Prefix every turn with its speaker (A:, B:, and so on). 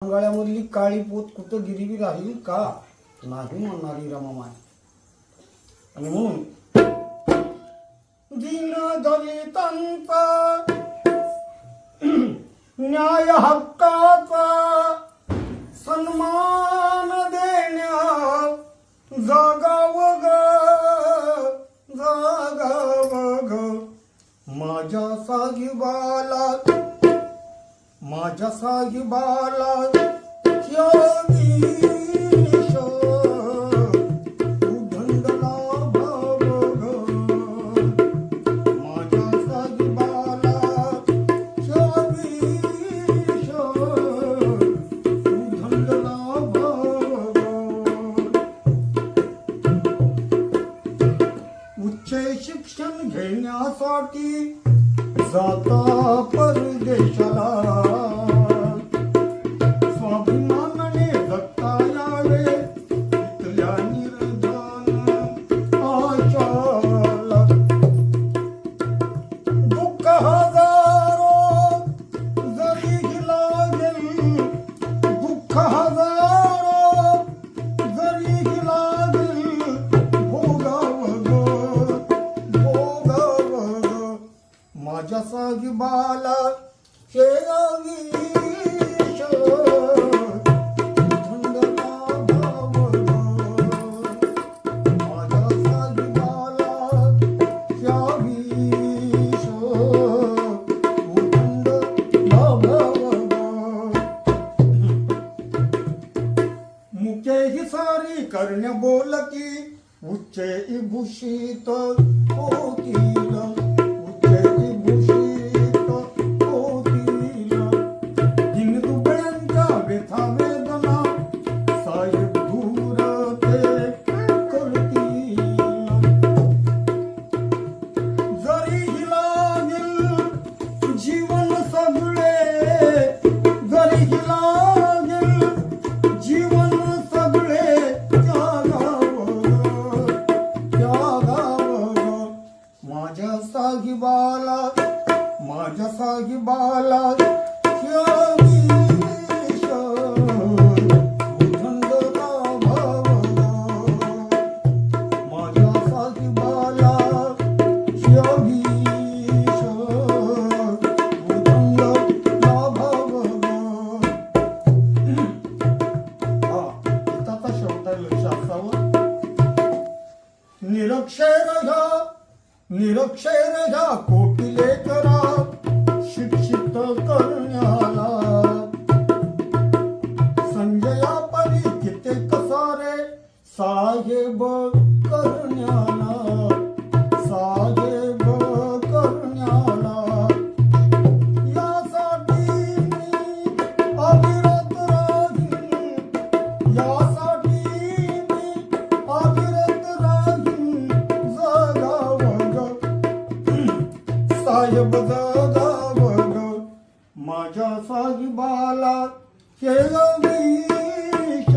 A: अंगाळ्यामधली काळी पोत कुठं गिरवी राहील का नाही म्हणणारी रमामाय. आणि म्हणून दीन दलितांचा न्याय हक्काचा सन्मान देण्या जागाव ग माझ्या साहिबाला विष उधंडला भाव ग माझ्या साहिबाला विष उधंडला भाव ग. उच्च शिक्षण घेण्यासाठी जाता परदेशाला स्वाभिमानाने जगता यावे इथल्या निर्धन आशाला. दुःख हजारो जरी लागेल दुःख हजारो जरी लागेल भोगाव माझ्या साहिबाला हे विष उधंडला भाव ग माझ्या साहिबाला ह्या विष उधंडला भाव ग. मुके ही सारी करण्या बोलकी उच्चे भूषित होतील माझ्या साहिबाला विष उधंडला भाव ग माझ्या साहिबाला विष उधंडला भाव ग. इथं शेवटा लक्ष असावं. निरक्षर ह्या कोटी लेकरा शिक्षित करण्याला संजया परी कित्येक सारे साहेब करण्याला यासाठी मी अविरत राहीन यासाठी मी अविरत राहीन जगाव साहेब जगाव ग माझ्या साहिबाला हे विष